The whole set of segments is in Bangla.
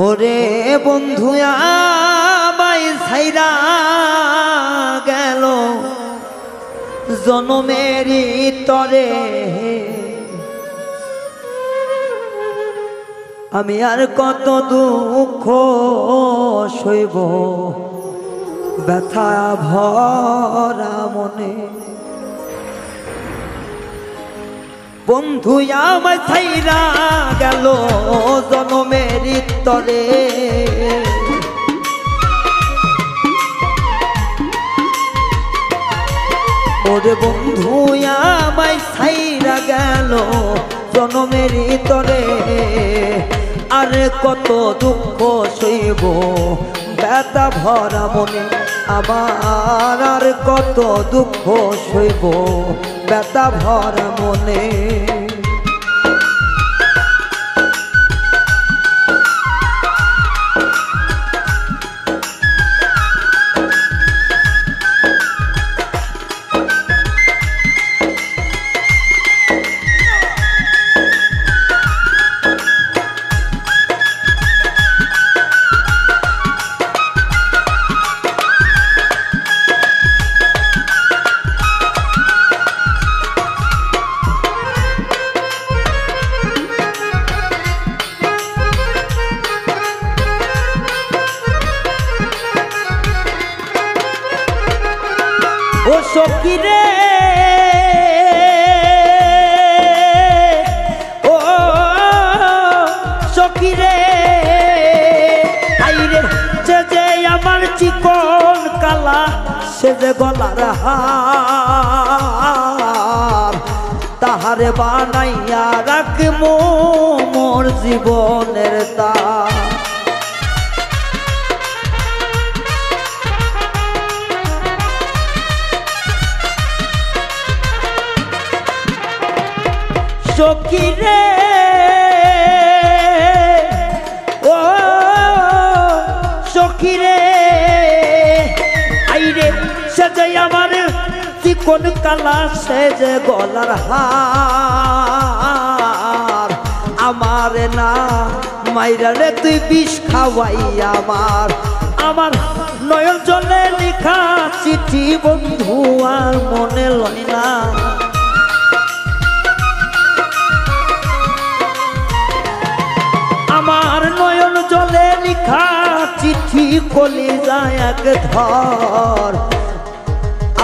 ওরে বন্ধু আমায় ছাইরা গেল জনমেরই তরে, আমি আর কত দুঃখ সইব ব্যথা ভরা মনে। বন্ধু আমায় ছাইরা গেল জনমেরই তরে, ওরে বন্ধু আমায় ছাইরা গেল জনমেরই তরে, আর কত দুঃখ সইব ব্যথা ভরা মনে। আমার আর কত দুঃখ সইব ব্যথা ভরা মনে। ও সখী রে, ও সখী রে, আইরে সে যে আমার চিকন কালা, সে যে গলার হার, তাহারে বানাইয়া রাখবো মোর জীবনের তার। সখী রে, ও সখী রে, আইরে সে যে আমার চিকন কালা, সে যে গলার হার, আমার না মাইরা রে তুই বিষ খাওয়াই আমার, আমার নয়ন জলে লেখা চিঠি বন্ধু আর মনে লয় না। আমার নয়ন জলে লিখা চিঠি কলিজায় এক ধর,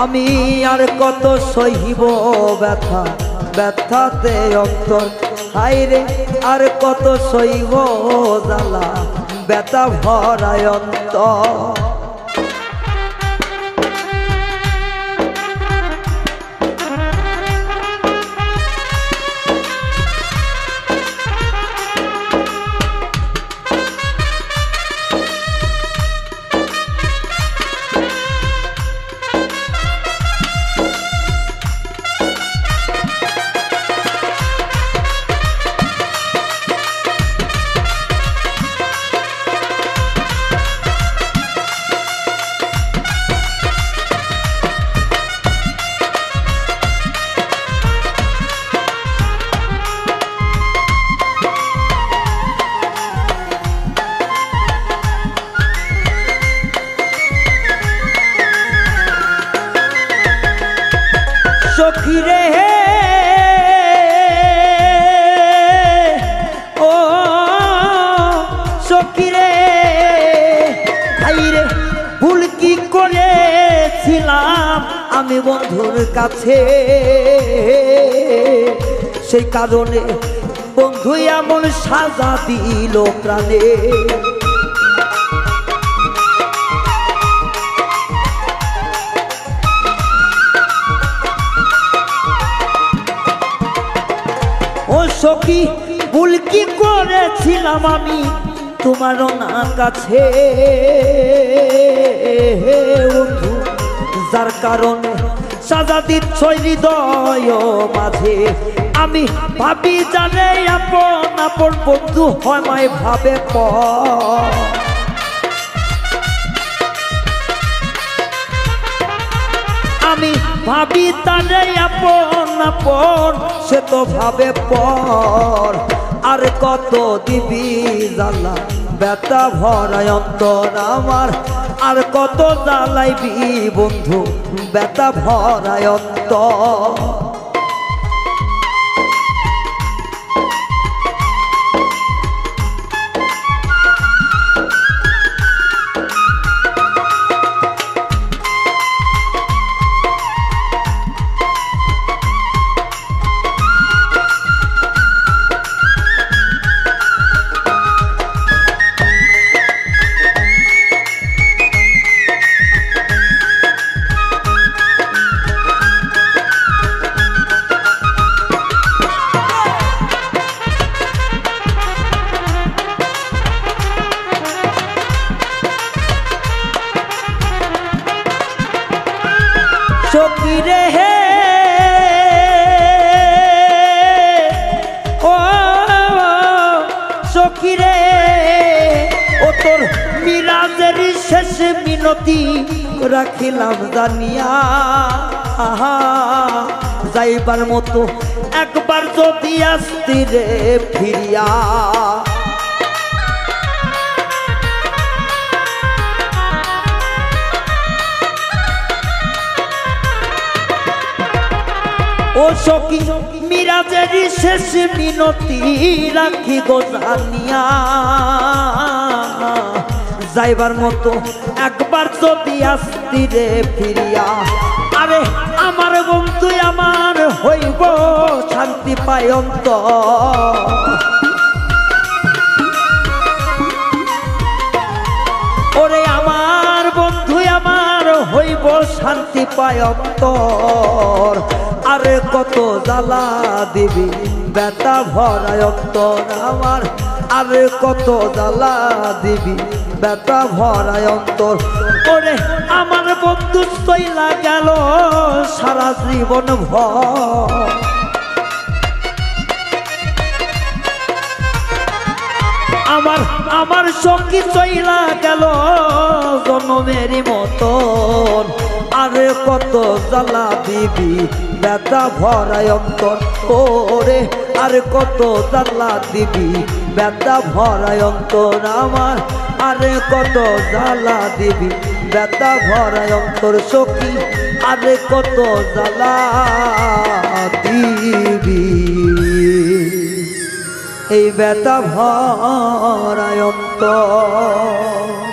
আমি আর কত সহিব ব্যথা ব্যথাতে অন্তর, হায়রে আর কত সহিব জ্বালা ব্যথা ভরায় অন্তর। সখী রে, ও সখী রে, আইরে ভুল কি করেছিলাম আমি বন্ধুর কাছে, সেই কারণে বন্ধু এমন সাজা দিল প্রাণে। ও সখী ভুল কি করেছিলাম আমি তোমার না কাছে, বন্ধু যার কারণে সাজা দিচ্ছ হৃদয় মাঝে, আমি ভাবি জানে আপন আপন বন্ধু হয় মায় ভাবে পর, আমি ভাবি তারে আপন আপন, সে তো ভাবে পর, আর কত দিবি জ্বালা ব্যথা ভরায় অন্তর আমার আর কত জ্বালাইবি বন্ধু ব্যথা ভরায় অন্তর সখী রে হে ও সখী রে ও তোর মিরাজের শেষ মিনতি রাখিলাম জানিয়া যাইবার মতো একবার যদি আসতি রে ফিরিয়া ও সখী মিরাজের শেষ মিনতি রাখি গো জানিয়া যাইবার মতো একবার যদি আসতি রে ফিরিয়া আরে আমার বন্ধু আমার হইব শান্তি পায় অন্তর ওরে আমার বন্ধু আমার হইব শান্তি পায় অন্তর আরে কত জ্বালা দিবি ব্যথা ভরায় অন্তর আমার আরে কত জ্বালা দিবি ব্যথা ভরায় অন্তর ওরে আমার বন্ধু চইলা গেল সারা জীবন ভর আমার সখী চইলা গেল জনমেরই মতন আরে কত জ্বালা দিবি ব্যথা ভরায় অন্তর ওরে আরে কত জ্বালা দিবি ব্যথা ভরায় অন্তর আমার আরে কত জ্বালা দিবি ব্যথা ভরায় অন্তর সখী আরে কত জ্বালা দিবি এই ব্যথা ভরায় অন্তর